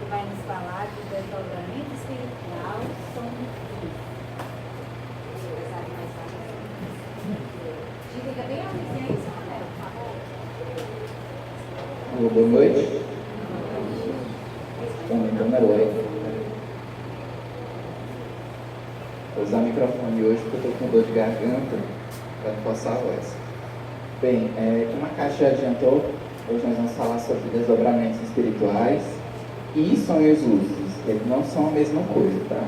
que vai nos falar do desdobramento espiritual diga bem a licença, Manuel, por favor. Boa noite. Então, vou usar o microfone hoje porque eu estou com dor de garganta para forçar a voz. Bem, como a Caixa já adiantou, hoje nós vamos falar sobre desdobramentos espirituais e sonhos lúcidos. Eles não são a mesma coisa, tá?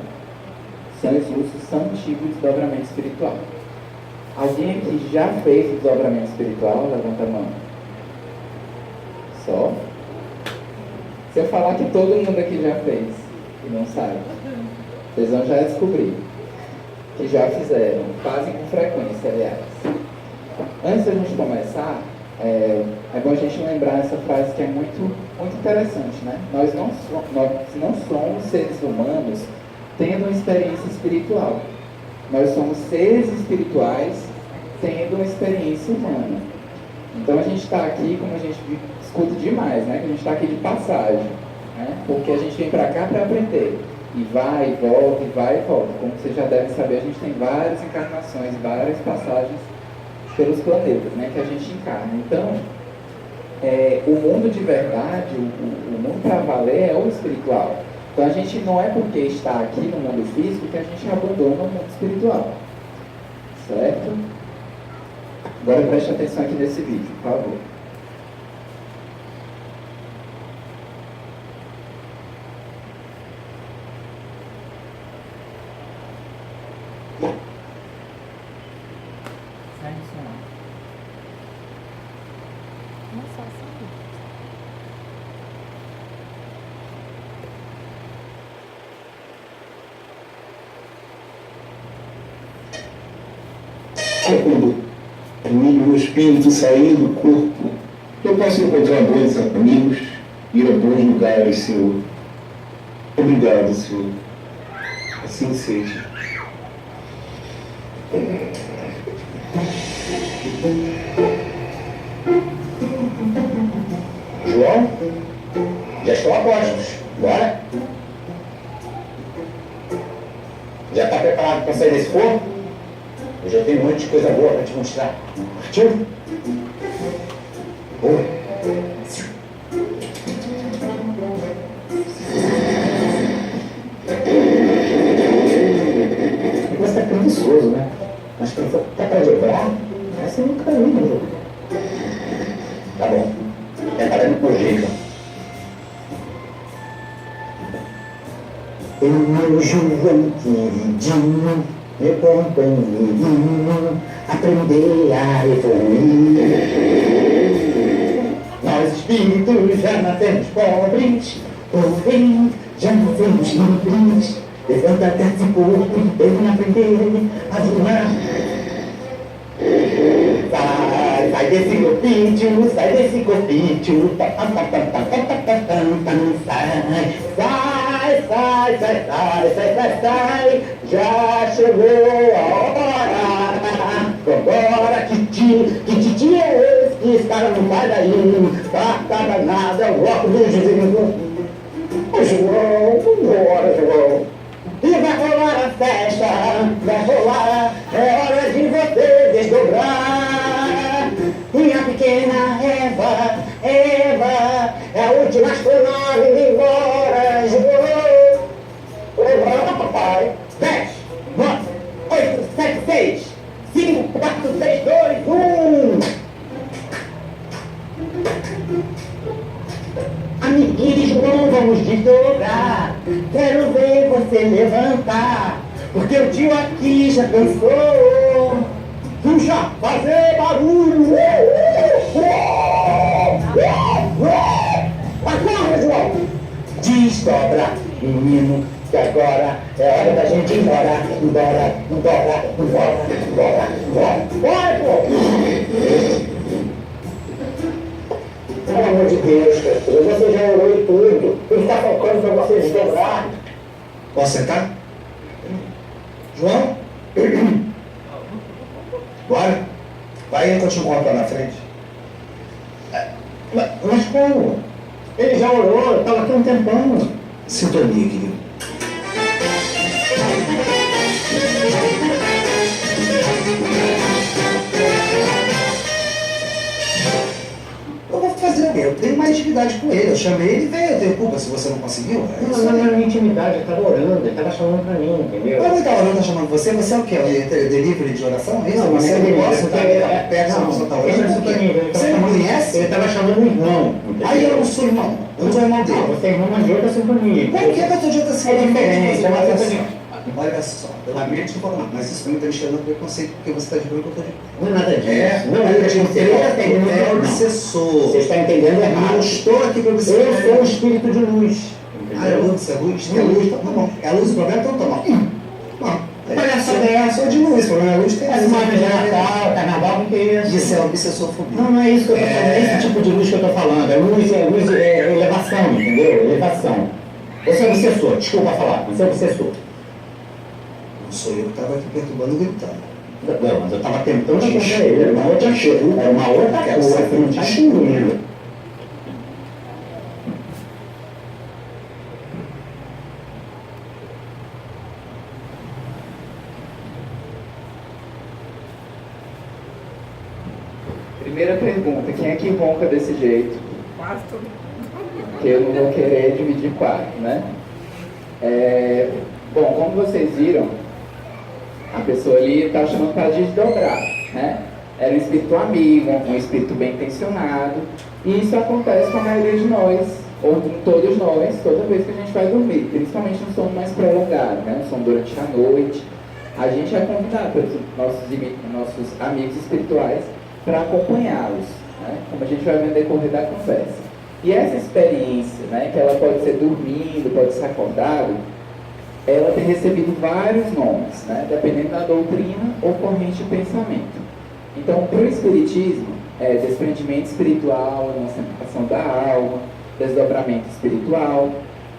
Sonhos lúcidos são um tipo de desdobramento espiritual. Alguém aqui já fez o desdobramento espiritual? Levanta a mão. Só? Se eu falar que todo mundo aqui já fez e não sabe, vocês vão já descobrir que já fizeram, fazem com frequência, aliás. Antes da gente começar, é bom a gente lembrar essa frase que é muito, muito interessante, né? Nós não somos seres humanos tendo uma experiência espiritual. Nós somos seres espirituais tendo uma experiência humana. Então a gente está aqui, como a gente escuta demais, né? Que a gente está aqui de passagem, né? Porque a gente vem para cá para aprender. E vai e volta, e vai e volta. Como vocês já devem saber, a gente tem várias encarnações, várias passagens pelos planetas, né? Que a gente encarna. Então, o mundo de verdade, o mundo para valer é o espiritual. Então a gente não é porque está aqui no mundo físico que a gente abandona o mundo espiritual. Certo? Agora preste atenção aqui nesse vídeo, por favor. Sai do som. Não só assim. Quando o espírito sair do corpo, eu posso encontrar bons amigos, ir a bons lugares, Senhor. Obrigado, Senhor. Assim seja. João, já estão a postos. Bora? Já está preparado para sair desse forno? Eu já tenho um monte de coisa boa para te mostrar. Partiu? Boa. Você está preguiçoso, né? Mas pensou que tá para levar? Essa não caiu, né, João? Tá bom. Preparando por jeito. Eu, João queridinho, meu companheirinho, aprender a evoluir. Nós espíritos já nascemos pobres, porém já nascemos livres. Levanta até esse corpo, devem aprender a voar. Sai desse corpício, sai desse corpício. Sai. Já chegou a hora. Vambora, que titi é esse que esse cara não vai daí. Tá nada, é o óculos do João. Ô João, vambora, João. E vai rolar a festa, vai rolar, é hora de você desdobrar. Minha pequena Eva, é a última astronave indo embora, João. Levanta, papai. 10, 9, 8, 7, 6, 5, 4, 3, 2, 1. Amiguinhos, João, vamos desdobrar. Quero ver você levantar, porque o tio aqui já cansou. Puxa, fazer barulho. Acorda, João. Desdobra, menino, que agora é hora da gente ir embora. Bora, pô. Pelo amor de Deus, você já orou e tudo. O que está faltando para você desdobrar? Posso sentar? João? Bora? Vai aí que eu te encontro lá na frente. Mas como? Ele já orou, estava aqui um tempão. Sintonia, querido. Eu vou fazer o quê? Eu tenho mais intimidade com ele. Eu chamei ele e veio. Eu tenho culpa se você não conseguiu. É isso Não, aí. não era intimidade, ele estava orando, ele estava chamando pra mim, entendeu? Mas ele tá orando, tá chamando você? Você é o quê? Delivery de oração? É isso? Não, mas Você ele não gosta de estar perto da não, pessoa tá ele orando? não Por quê? ele Você não conhece? Ele estava chamando um irmão. entendeu? Aí eu não sou irmão. Eu não sou irmão Não, dele. você é irmão, mas de outra sintonia. Por que eu tô de outra É diferente, é uma Olha sintonia. só. Olha só, eu lamento te falar, mas isso me tá me cheirando preconceito porque você tá de branco e eu tô de branco. Não é nada disso. Não, é que você está entendendo é errado. obsessor. Você está entendendo Eu errado. estou aqui para você. Eu sou o espírito de luz. Ah, é luz, é luz, é luz, então tá bom. É a luz o problema, então tá bom. Bom, Palhaçada é essa? só de luz, o problema é luz, tem As luz. marcas de Natal, Carnaval, o que é isso? Isso é obsessofobia. Não, não é isso que eu tô falando, é esse tipo de luz que eu tô falando. Luz é elevação, entendeu? Elevação. Você é obsessor, desculpa falar, você é obsessor. Não sou eu que estava aqui perturbando e gritando. Não, mas eu tava tentando atender ele, era uma outra coisa, era uma outra Quero coisa, saber você não tá disso. entendendo. Primeira pergunta, quem é que ronca desse jeito? Quase todo mundo. Que eu não vou querer dividir quarto, né? Bom, como vocês viram, a pessoa ali estava chamando para desdobrar, né? Era um espírito amigo, um espírito bem intencionado, e isso acontece com a maioria de nós, ou com todos nós, toda vez que a gente vai dormir, principalmente no sono mais prolongado, né? No sono durante a noite. A gente é convidado pelos nossos amigos espirituais para acompanhá-los, né? Como a gente vai ver no decorrer da conversa. E essa experiência, né, que ela pode ser dormindo, pode ser acordado, ela tem recebido vários nomes, né, dependendo da doutrina ou corrente de pensamento. Então, para o Espiritismo, é desprendimento espiritual, emancipação da alma, desdobramento espiritual.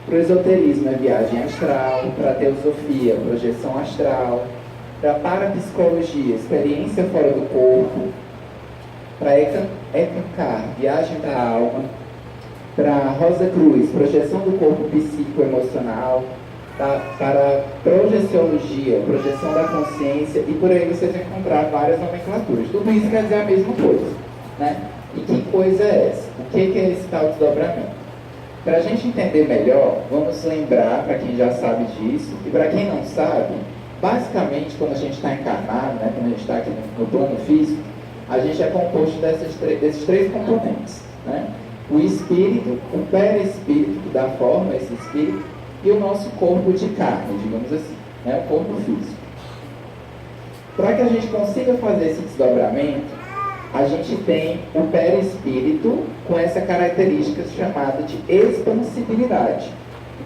Para o esoterismo é viagem astral. Para a teosofia, projeção astral. Para a parapsicologia, experiência fora do corpo. Para Ekankar, viagem da alma. Para Rosa Cruz, projeção do corpo psicoemocional. Para projeciologia, projeção da consciência, e por aí vocês vão encontrar várias nomenclaturas. Tudo isso quer dizer a mesma coisa, né? E que coisa é essa? O que é esse tal desdobramento? Para a gente entender melhor, vamos lembrar, para quem já sabe disso, e para quem não sabe, basicamente, quando a gente está encarnado, né, quando a gente está aqui no plano físico, a gente é composto desses três componentes, né? O espírito, o perispírito, que dá forma a esse espírito, e o nosso corpo de carne, digamos assim, né? O corpo físico. Para que a gente consiga fazer esse desdobramento, a gente tem o perispírito com essa característica chamada de expansibilidade.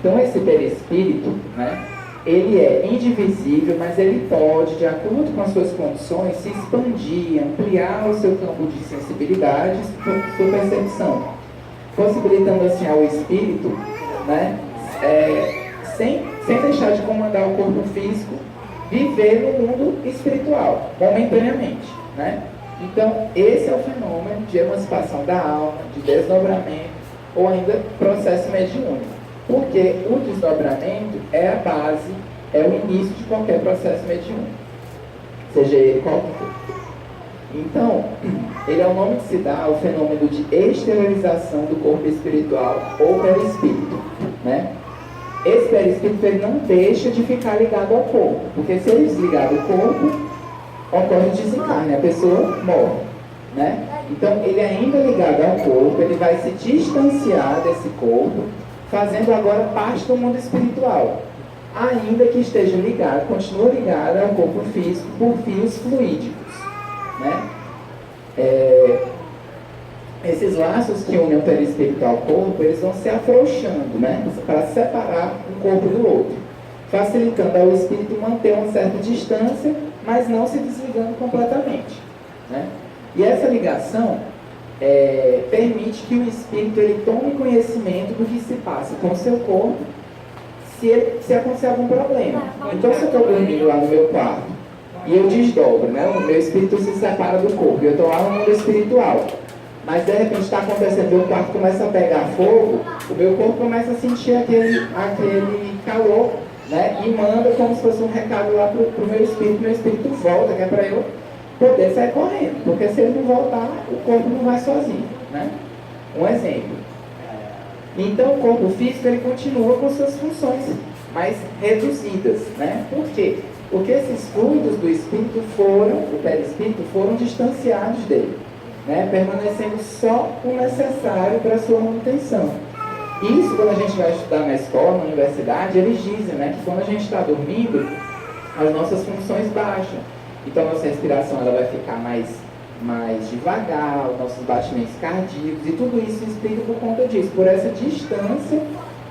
Então esse perispírito, né, ele é indivisível, mas ele pode, de acordo com as suas condições, se expandir, ampliar o seu campo de sensibilidade e sua percepção, possibilitando assim ao espírito, né, sem deixar de comandar o corpo físico, viver no mundo espiritual, momentaneamente, né? Então, esse é o fenômeno de emancipação da alma, de desdobramento, ou ainda processo mediúnico. Porque o desdobramento é a base, é o início de qualquer processo mediúnico, seja ele qual for. Então, ele é o nome que se dá ao fenômeno de exteriorização do corpo espiritual ou perispírito, né? Esse perispírito ele não deixa de ficar ligado ao corpo, porque se ele desligar do corpo, ocorre o desencarne, a pessoa morre, né? Então, ele ainda ligado ao corpo, ele vai se distanciar desse corpo, fazendo agora parte do mundo espiritual, ainda que esteja ligado, continua ligado ao corpo físico por fios fluídicos, né? Esses laços que unem o perispírito ao corpo, eles vão se afrouxando, né, para separar um corpo do outro, facilitando ao espírito manter uma certa distância, mas não se desligando completamente, né? E essa ligação permite que o espírito ele tome conhecimento do que se passa com o seu corpo, se acontecer algum problema. Então, se eu estou dormindo lá no meu quarto e eu desdobro, né, o meu espírito se separa do corpo, e eu estou lá no mundo espiritual. Mas de repente está acontecendo, meu quarto começa a pegar fogo, o meu corpo começa a sentir aquele calor, né? E manda como se fosse um recado lá pro meu espírito volta, que é para eu poder sair correndo, porque se ele não voltar, o corpo não vai sozinho, né? Um exemplo. Então o corpo físico ele continua com suas funções mais reduzidas, né? Por quê? Porque esses fluidos do espírito o perispírito foram distanciados dele, né? Permanecendo só o necessário para a sua manutenção. Isso, quando a gente vai estudar na escola, na universidade, eles dizem, né, que quando a gente está dormindo, as nossas funções baixam. Então, nossa respiração ela vai ficar mais devagar, os nossos batimentos cardíacos, e tudo isso explica por conta disso, por essa distância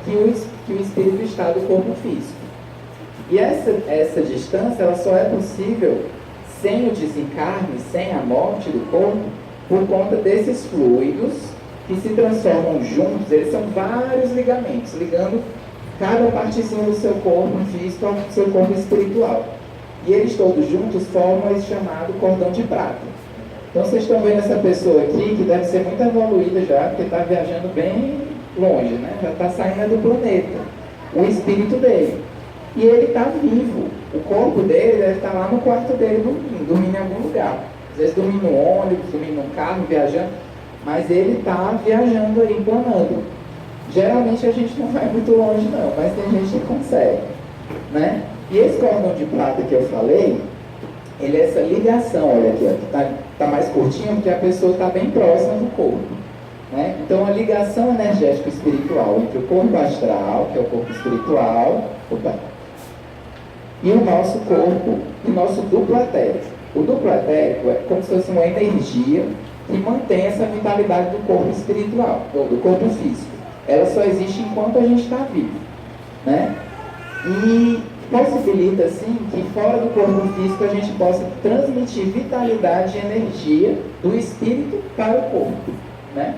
que o espírito está do corpo físico. E essa distância ela só é possível sem o desencarne, sem a morte do corpo, por conta desses fluidos que se transformam juntos. Eles são vários ligamentos, ligando cada partezinha do seu corpo físico ao seu corpo espiritual. E eles todos juntos formam esse chamado cordão de prata. Então vocês estão vendo essa pessoa aqui, que deve ser muito evoluída já, porque está viajando bem longe, né? Já está saindo do planeta, o espírito dele. E ele está vivo. O corpo dele deve estar lá no quarto dele dormindo em algum lugar. Às vezes dormindo no ônibus, dormindo no carro, viajando, mas ele está viajando aí, planando. Geralmente a gente não vai muito longe não, mas tem gente que consegue, né? E esse cordão de prata que eu falei, ele é essa ligação, olha aqui, ó, que tá mais curtinho porque a pessoa está bem próxima do corpo, né? Então a ligação energética espiritual entre o corpo astral, que é o corpo espiritual, e o nosso corpo, e nosso duplo etérico. O duplo etérico é como se fosse uma energia que mantém essa vitalidade do corpo espiritual, ou do corpo físico. Ela só existe enquanto a gente está vivo, né? E possibilita, assim, que fora do corpo físico a gente possa transmitir vitalidade e energia do espírito para o corpo, né?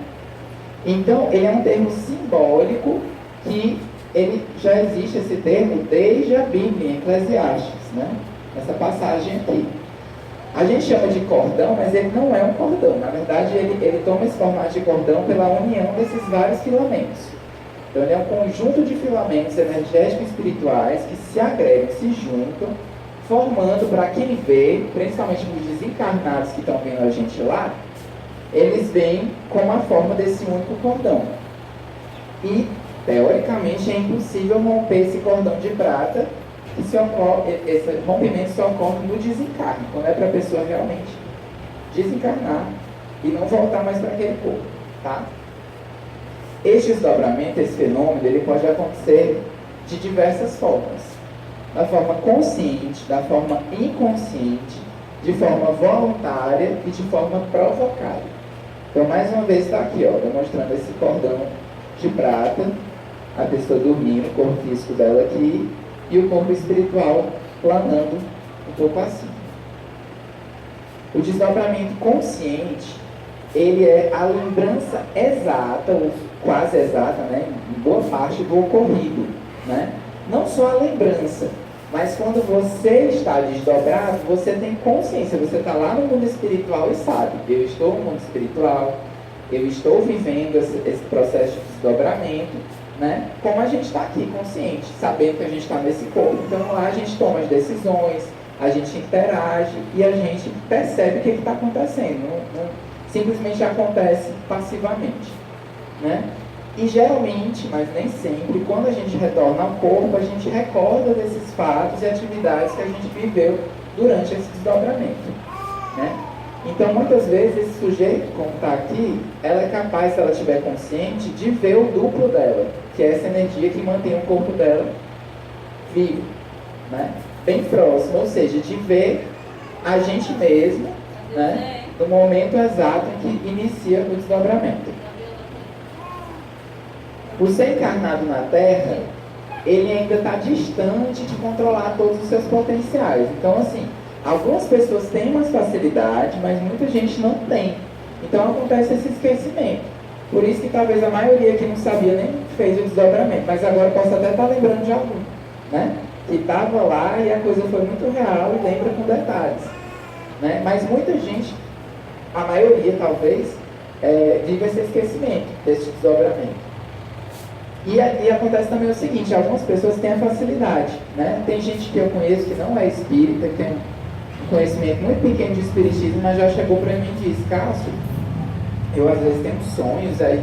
Então, ele é um termo simbólico que ele já existe esse termo desde a Bíblia, em Eclesiastes, né? Essa passagem aqui. A gente chama de cordão, mas ele não é um cordão. Na verdade, ele toma esse formato de cordão pela união desses vários filamentos. Então, ele é um conjunto de filamentos energéticos espirituais que se agregam, se juntam, formando, para quem vê, principalmente os desencarnados que estão vendo a gente lá, eles vêm com a forma desse único cordão. E, teoricamente, é impossível romper esse cordão de prata, esse rompimento só ocorre no desencarne, quando é para a pessoa realmente desencarnar e não voltar mais para aquele corpo, tá? Este desdobramento, esse fenômeno, ele pode acontecer de diversas formas. Da forma consciente, da forma inconsciente, de forma voluntária e de forma provocada. Então, mais uma vez, está aqui, ó, demonstrando esse cordão de prata, a pessoa dormindo, o corpo físico dela aqui, e o corpo espiritual planando um pouco assim. O desdobramento consciente, ele é a lembrança exata, ou quase exata, né, em boa parte do ocorrido, né? Não só a lembrança, mas quando você está desdobrado, você tem consciência, você está lá no mundo espiritual e sabe, eu estou no mundo espiritual, eu estou vivendo esse processo de desdobramento, né? Como a gente está aqui, consciente, sabendo que a gente está nesse corpo. Então lá a gente toma as decisões, a gente interage e a gente percebe o que está acontecendo. Não simplesmente acontece passivamente, né? E geralmente, mas nem sempre, quando a gente retorna ao corpo, a gente recorda desses fatos e atividades que a gente viveu durante esse desdobramento, né? Então, muitas vezes, esse sujeito, como está aqui, ela é capaz, se ela estiver consciente, de ver o duplo dela, que é essa energia que mantém o corpo dela vivo, né? Bem próximo, ou seja, de ver a gente mesmo, né? No momento exato em que inicia o desdobramento. O ser encarnado na Terra, ele ainda está distante de controlar todos os seus potenciais. Então, assim, algumas pessoas têm mais facilidade, mas muita gente não tem. Então acontece esse esquecimento. Por isso que talvez a maioria que não sabia nem fez o desdobramento, mas agora posso até estar lembrando de algum, né? Que estava lá e a coisa foi muito real e lembra com detalhes, né? Mas muita gente, a maioria talvez, vive esse esquecimento, esse desdobramento. E acontece também o seguinte, algumas pessoas têm a facilidade, né? Tem gente que eu conheço que não é espírita, que tem um conhecimento muito pequeno de espiritismo, mas já chegou para mim e disse: Cássio, eu às vezes tenho sonhos, aí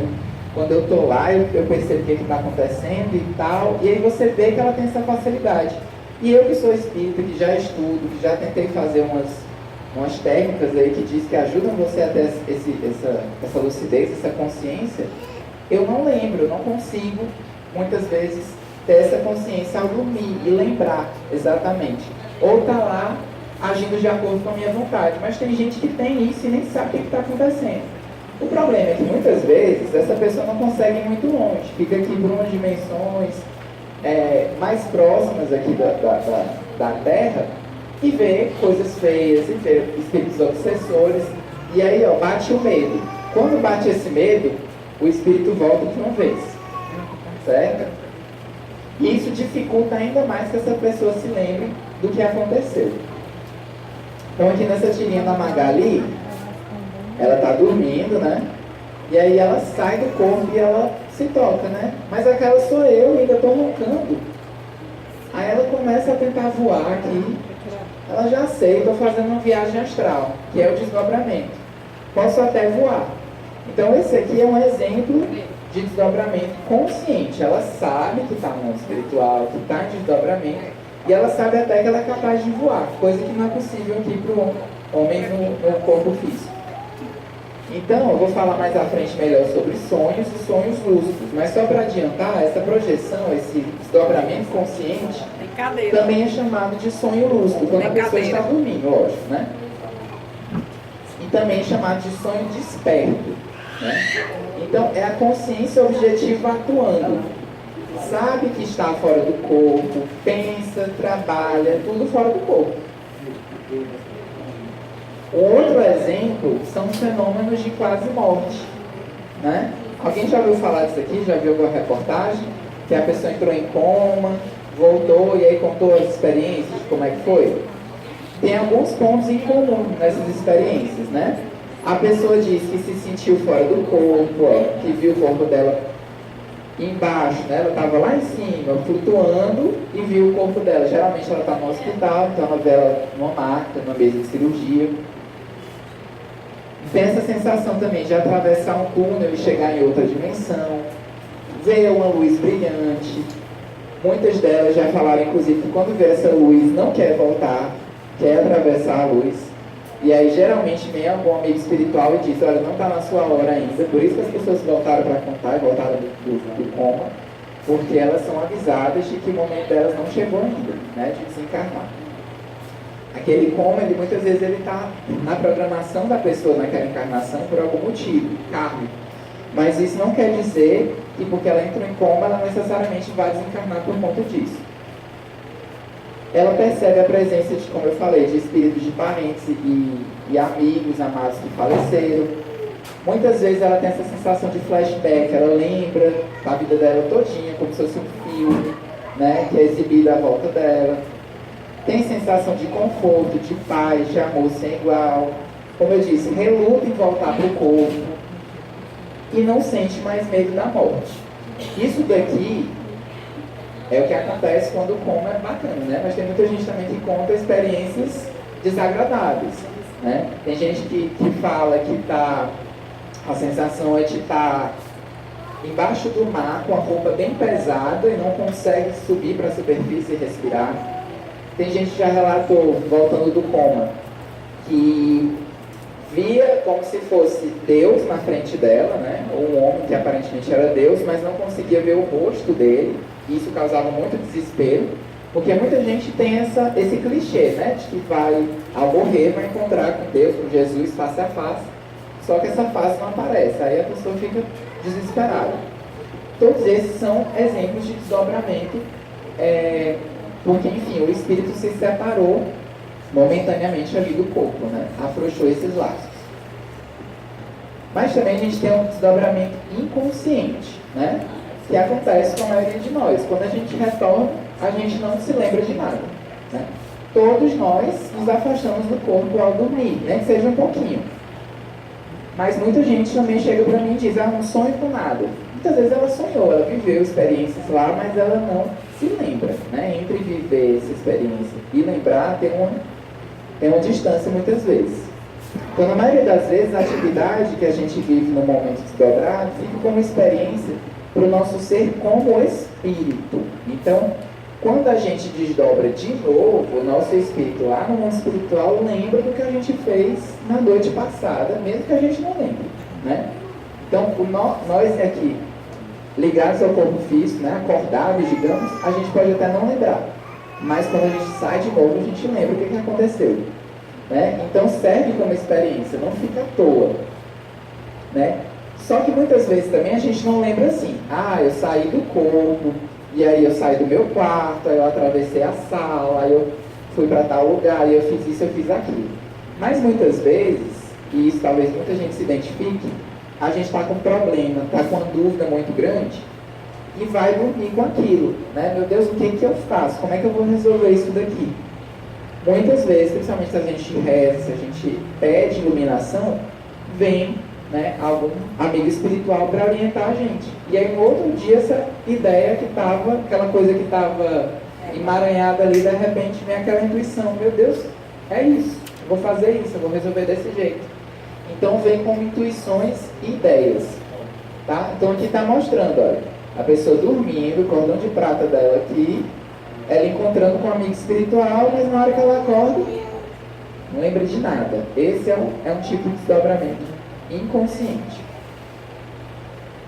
quando eu estou lá eu percebo o que está acontecendo e tal, e aí você vê que ela tem essa facilidade. E eu que sou espírita, que já estudo, que já tentei fazer umas técnicas aí que diz que ajudam você a ter essa lucidez, essa consciência, eu não lembro, eu não consigo, muitas vezes, ter essa consciência ao dormir e lembrar exatamente. Ou tá lá agindo de acordo com a minha vontade, mas tem gente que tem isso e nem sabe o que está acontecendo. O problema é que muitas vezes essa pessoa não consegue ir muito longe, fica aqui por umas dimensões mais próximas aqui da Terra e vê coisas feias, e vê espíritos obsessores, e aí bate o medo. Quando bate esse medo, o espírito volta de uma vez, certo? E isso dificulta ainda mais que essa pessoa se lembre do que aconteceu. Então aqui nessa tirinha da Magali, ela está dormindo, né? E aí ela sai do corpo e ela se toca, né? Mas aquela sou eu, ainda estou roncando. Aí ela começa a tentar voar aqui. Ela já sei, estou fazendo uma viagem astral, que é o desdobramento. Posso até voar. Então esse aqui é um exemplo de desdobramento consciente. Ela sabe que está no mundo espiritual, que está em desdobramento, e ela sabe até que ela é capaz de voar, coisa que não é possível aqui para o homem no corpo físico. Então, eu vou falar mais à frente melhor sobre sonhos e sonhos lúcidos, mas só para adiantar, essa projeção, esse desdobramento consciente, também é chamado de sonho lúcido, quando a pessoa está dormindo, lógico, né? E também é chamado de sonho desperto, né? Então, é a consciência objetiva atuando. Sabe que está fora do corpo, pensa, trabalha, tudo fora do corpo. Outro exemplo são os fenômenos de quase morte, né? Alguém já ouviu falar disso aqui? Já viu alguma reportagem? Que a pessoa entrou em coma, voltou e aí contou as experiências de como é que foi? Tem alguns pontos em comum nessas experiências, né? A pessoa diz que se sentiu fora do corpo, que viu o corpo dela embaixo, né? Ela estava lá em cima, flutuando, e viu o corpo dela. Geralmente ela está no hospital, então ela vê ela numa maca, numa mesa de cirurgia. Tem essa sensação também de atravessar um túnel e chegar em outra dimensão, ver uma luz brilhante. Muitas delas já falaram, inclusive, que quando vê essa luz não quer voltar, quer atravessar a luz. E aí geralmente vem algum amigo espiritual e diz: olha, não está na sua hora ainda. Por isso que as pessoas voltaram para contar e voltaram do coma, porque elas são avisadas de que o momento delas não chegou ainda, né, de desencarnar. Aquele coma, ele, muitas vezes ele está na programação da pessoa naquela encarnação por algum motivo, kármico. Mas isso não quer dizer que porque ela entrou em coma, ela necessariamente vai desencarnar por conta disso. Ela percebe a presença de, como eu falei, de espíritos de parentes e amigos amados que faleceram. Muitas vezes ela tem essa sensação de flashback, ela lembra da vida dela todinha, como se fosse um filme, né, que é exibido à volta dela. Tem sensação de conforto, de paz, de amor sem igual. Como eu disse, reluta em voltar para o corpo e não sente mais medo da morte. Isso daqui é o que acontece quando o coma é bacana, né? Mas tem muita gente também que conta experiências desagradáveis, né? Tem gente que fala que a sensação é de estar embaixo do mar com a roupa bem pesada e não consegue subir para a superfície e respirar. Tem gente que já relatou, voltando do coma, que via como se fosse Deus na frente dela, né? Ou um homem que aparentemente era Deus, mas não conseguia ver o rosto dele. Isso causava muito desespero, porque muita gente tem esse clichê, né? De que ao morrer, vai encontrar com Deus, com Jesus, face a face. Só que essa face não aparece, aí a pessoa fica desesperada. Todos esses são exemplos de desdobramento, porque, enfim, o espírito se separou momentaneamente ali do corpo, né? Afrouxou esses laços. Mas também a gente tem um desdobramento inconsciente, né? Que acontece com a maioria de nós. Quando a gente retorna, a gente não se lembra de nada, né? Todos nós nos afastamos do corpo ao dormir, né? Que seja um pouquinho. Mas muita gente também chega para mim e diz, não sonho com nada. Muitas vezes ela sonhou, ela viveu experiências lá, mas ela não se lembra, né? Entre viver essa experiência e lembrar tem uma distância muitas vezes. Então, na maioria das vezes, a atividade que a gente vive no momento desdobrado fica como experiência para o nosso ser como espírito. Então, quando a gente desdobra de novo, o nosso espírito lá no mundo espiritual lembra do que a gente fez na noite passada, mesmo que a gente não lembre, né? Então, nós aqui, ligados ao corpo físico, né, acordados, digamos, a gente pode até não lembrar. Mas quando a gente sai de novo, a gente lembra o que aconteceu. Né? Então serve como experiência, não fica à toa. Né? Só que muitas vezes também a gente não lembra assim. Eu saí do corpo, e aí eu saí do meu quarto, aí eu atravessei a sala, aí eu fui para tal lugar, e eu fiz isso, eu fiz aquilo. Mas muitas vezes, e isso talvez muita gente se identifique, a gente está com um problema, está com uma dúvida muito grande, e vai dormir com aquilo. Né? Meu Deus, o que eu faço? Como é que eu vou resolver isso daqui? Muitas vezes, principalmente se a gente reza, se a gente pede iluminação, vem, né, algum amigo espiritual para orientar a gente. E aí no outro dia essa ideia que estava, aquela coisa que estava emaranhada ali, de repente vem aquela intuição, meu Deus, é isso, eu vou fazer isso, eu vou resolver desse jeito. Então vem com intuições e ideias. Tá? Então aqui está mostrando, olha, a pessoa dormindo, o cordão de prata dela aqui, ela encontrando com um amigo espiritual, mas na hora que ela acorda, não lembra de nada. Esse é um tipo de desdobramento inconsciente.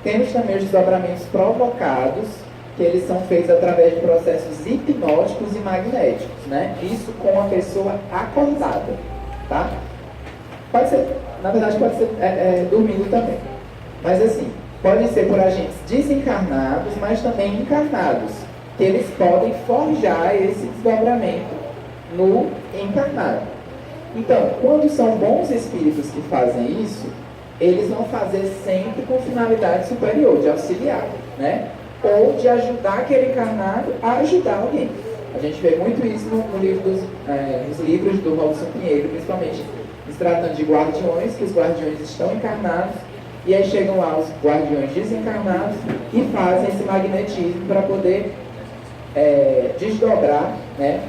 Temos também os desdobramentos provocados, que eles são feitos através de processos hipnóticos e magnéticos, né? Isso com a pessoa acordada, tá? Pode ser, na verdade pode ser dormindo também. Mas assim, pode ser por agentes desencarnados, mas também encarnados, que eles podem forjar esse desdobramento no encarnado. Então, quando são bons espíritos que fazem isso, eles vão fazer sempre com finalidade superior, de auxiliar, né? Ou de ajudar aquele encarnado a ajudar alguém. A gente vê muito isso no livro nos livros do Robson Pinheiro, principalmente se tratando de guardiões, que os guardiões estão encarnados, e aí chegam lá os guardiões desencarnados e fazem esse magnetismo para poder desdobrar, né,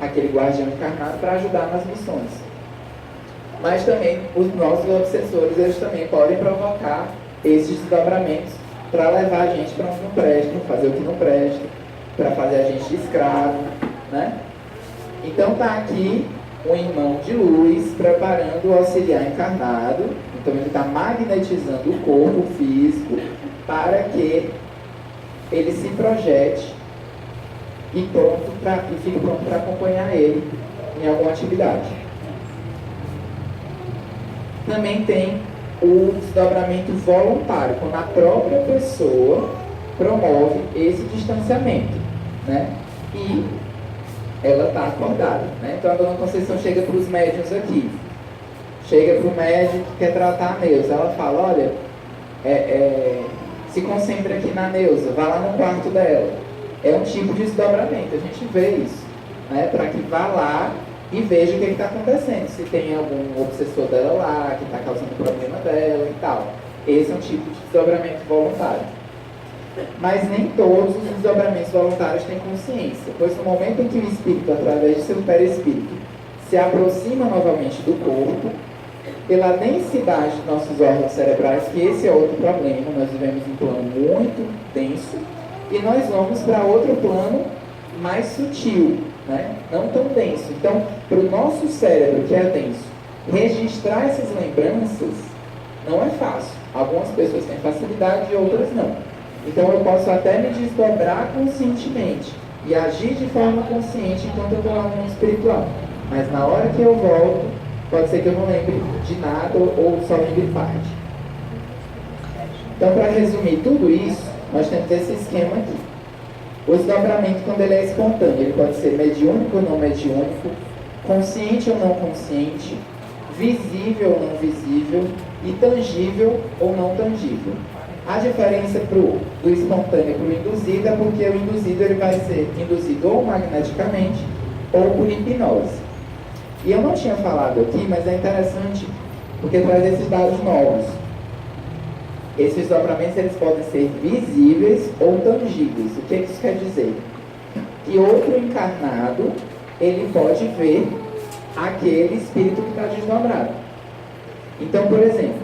aquele guardião encarnado para ajudar nas missões. Mas também os nossos obsessores, eles também podem provocar esses desdobramentos para levar a gente para onde não presta, fazer o que não presta, para fazer a gente de escravo, né? Então tá aqui um irmão de luz preparando o auxiliar encarnado. Então ele está magnetizando o corpo físico para que ele se projete e fique pronto para acompanhar ele em alguma atividade. Também tem o desdobramento voluntário, quando a própria pessoa promove esse distanciamento, né? E ela está acordada, né? Então a Dona Conceição chega para os médiuns aqui, chega para o médium que quer tratar a Neuza, ela fala, olha, se concentre aqui na Neuza, vá lá no quarto dela. É um tipo de desdobramento, a gente vê isso, né? Para que vá lá e veja o que está acontecendo, se tem algum obsessor dela lá, que está causando problema dela e tal. Esse é um tipo de desdobramento voluntário. Mas nem todos os desdobramentos voluntários têm consciência, pois no momento em que o espírito, através de seu perispírito, se aproxima novamente do corpo, pela densidade dos nossos órgãos cerebrais, que esse é outro problema, nós vivemos um plano muito denso, e nós vamos para outro plano mais sutil, né? Não tão denso. Então, para o nosso cérebro, que é denso, registrar essas lembranças não é fácil. Algumas pessoas têm facilidade e outras não. Então, eu posso até me desdobrar conscientemente e agir de forma consciente enquanto eu estou lá no mundo espiritual. Mas na hora que eu volto, pode ser que eu não lembre de nada ou só lembre parte. Então, para resumir tudo isso, nós temos esse esquema aqui. O desdobramento, quando ele é espontâneo, ele pode ser mediúnico ou não mediúnico, consciente ou não consciente, visível ou não visível, e tangível ou não tangível. A diferença do espontâneo para o induzido é porque o induzido ele vai ser induzido ou magneticamente ou por hipnose. E eu não tinha falado aqui, mas é interessante porque traz esses dados novos. Esses desdobramentos eles podem ser visíveis ou tangíveis. O que isso quer dizer? Que outro encarnado ele pode ver aquele espírito que está desdobrado. Então, por exemplo,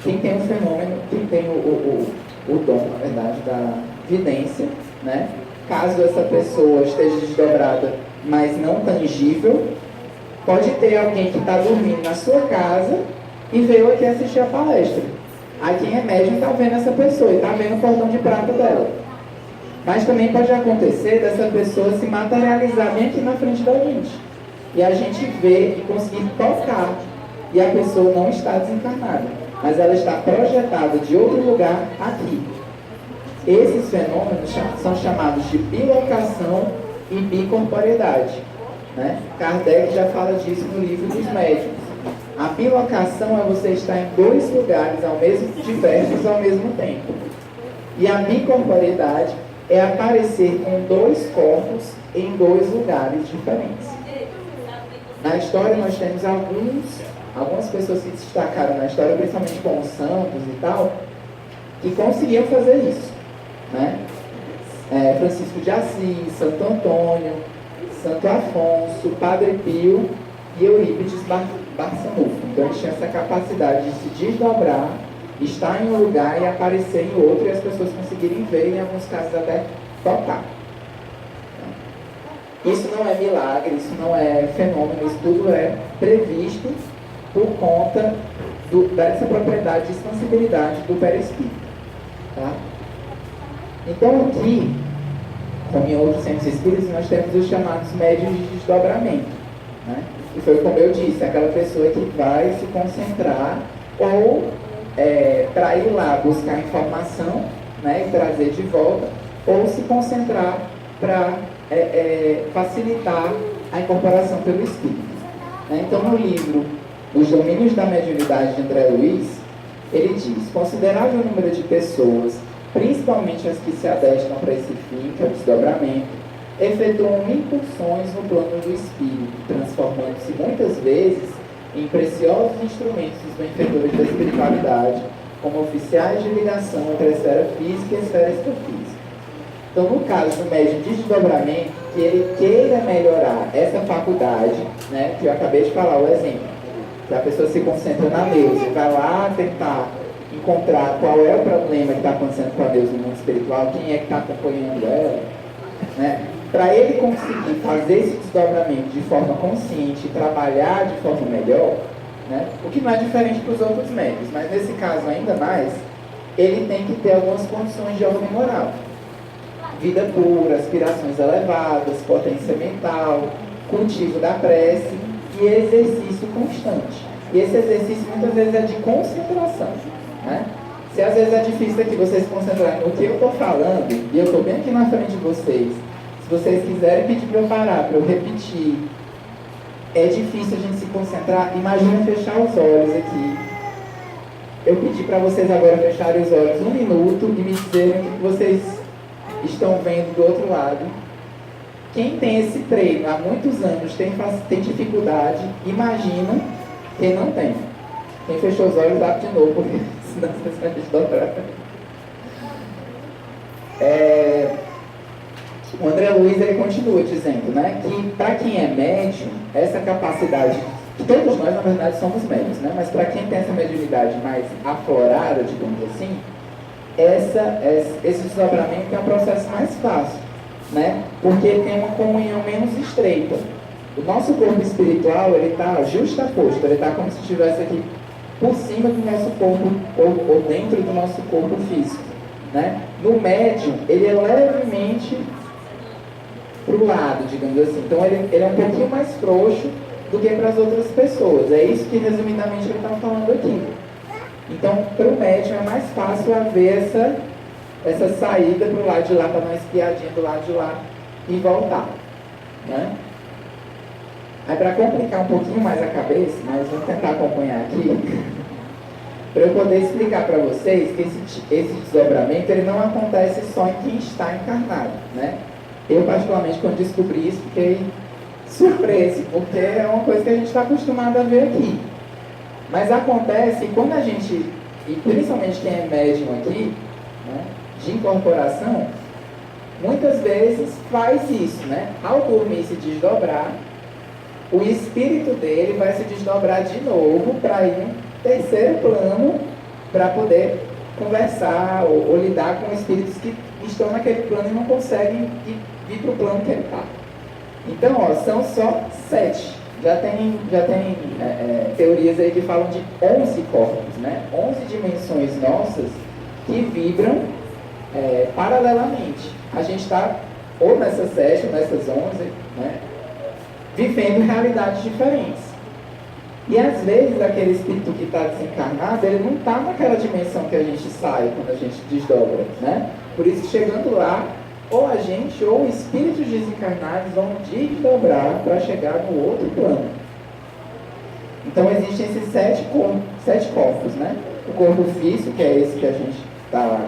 quem tem o fenômeno, quem tem o dom, na verdade, da vidência, né? Caso essa pessoa esteja desdobrada, mas não tangível, pode ter alguém que está dormindo na sua casa e veio aqui assistir a palestra. Aí quem é médium está vendo essa pessoa e está vendo o cordão de prata dela. Mas também pode acontecer dessa pessoa se materializar bem aqui na frente da gente. E a gente ver e conseguir tocar. E a pessoa não está desencarnada, mas ela está projetada de outro lugar aqui. Esses fenômenos são chamados de bilocação e bicorporeidade, né? Kardec já fala disso no livro dos médiuns. A bilocação é você estar em dois lugares diversos ao mesmo tempo. E a bicorporeidade é aparecer com dois corpos em dois lugares diferentes. Na história nós temos algumas pessoas que se destacaram na história, principalmente como santos e tal, que conseguiam fazer isso, né? Francisco de Assis, Santo Antônio, Santo Afonso, Padre Pio e Eurípides Barçanufo. Então eles tinham essa capacidade de se desdobrar, estar em um lugar e aparecer em outro, e as pessoas conseguirem ver, em alguns casos até tocar. Isso não é milagre, isso não é fenômeno, isso tudo é previsto por conta dessa propriedade de expansibilidade do perispírito. Tá? Então aqui, como em outros centros espíritas, nós temos os chamados médiuns de desdobramento. Né? E foi como eu disse, aquela pessoa que vai se concentrar ou para ir lá buscar informação, né, e trazer de volta, ou se concentrar para facilitar a incorporação pelo espírito. Né? Então no livro Os Domínios da Mediunidade de André Luiz, ele diz: considerável número de pessoas, principalmente as que se adestram para esse fim, que é o desdobramento, efetuam incursões no plano do espírito, transformando-se muitas vezes em preciosos instrumentos dos benfeitores da espiritualidade, como oficiais de ligação entre a esfera física e a esfera extrafísica. Então, no caso do médium de desdobramento, que ele queira melhorar essa faculdade, né, que eu acabei de falar, o exemplo, que a pessoa se concentra na Neuza e vai lá tentar encontrar qual é o problema que está acontecendo com a Neuza no mundo espiritual, quem é que está acompanhando ela, né? Para ele conseguir fazer esse desdobramento de forma consciente e trabalhar de forma melhor, né? O que não é diferente para os outros médios, mas nesse caso ainda mais, ele tem que ter algumas condições de ordem moral. Vida pura, aspirações elevadas, potência mental, cultivo da prece e exercício constante. E esse exercício muitas vezes é de concentração, né? Se às vezes é difícil aqui vocês se concentrarem no que eu estou falando, e eu estou bem aqui na frente de vocês, se vocês quiserem pedir para eu parar, para eu repetir, é difícil a gente se concentrar. Imagina fechar os olhos aqui. Eu pedi para vocês agora fecharem os olhos 1 minuto e me dizerem o que vocês estão vendo do outro lado. Quem tem esse treino há muitos anos tem dificuldade, imagina quem não tem. Quem fechou os olhos, abre de novo, porque senão vocês vão desdobrar. O André Luiz ele continua dizendo, né, que para quem é médium, essa capacidade, que todos nós na verdade somos médiums, né, mas para quem tem essa mediunidade mais aflorada, digamos assim, esse desdobramento é um processo mais fácil, né, porque tem uma comunhão menos estreita. O nosso corpo espiritual ele está justaposto, ele está como se estivesse aqui por cima do nosso corpo ou dentro do nosso corpo físico, né? No médium ele é levemente para o lado, digamos assim. Então ele é um pouquinho mais frouxo do que para as outras pessoas. É isso que resumidamente ele está falando aqui. Então para o médium é mais fácil haver essa saída para o lado de lá, para dar uma espiadinha do lado de lá e voltar, né? Aí para complicar um pouquinho mais a cabeça, mas vamos tentar acompanhar aqui, para eu poder explicar para vocês que esse desdobramento ele não acontece só em quem está encarnado, né? Eu particularmente quando descobri isso fiquei surpreso, porque é uma coisa que a gente está acostumado a ver aqui. Mas acontece quando a gente, e principalmente quem é médium aqui, né, de incorporação, muitas vezes faz isso, né? Ao dormir e se desdobrar, o espírito dele vai se desdobrar de novo para ir no terceiro plano para poder conversar ou lidar com espíritos que estão naquele plano e não conseguem vir para o plano que ele está. Então, ó, são só 7. Já tem teorias aí que falam de 11 corpos, né? 11 dimensões nossas que vibram paralelamente. A gente está ou nessas 7 ou nessas 11, né? Vivendo realidades diferentes. E às vezes aquele espírito que está desencarnado, ele não está naquela dimensão que a gente sai quando a gente desdobra, né? Por isso que chegando lá, ou a gente ou espíritos desencarnados vão desdobrar para chegar no outro plano. Então existem esses 7 corpos, né? O corpo físico, que é esse que a gente está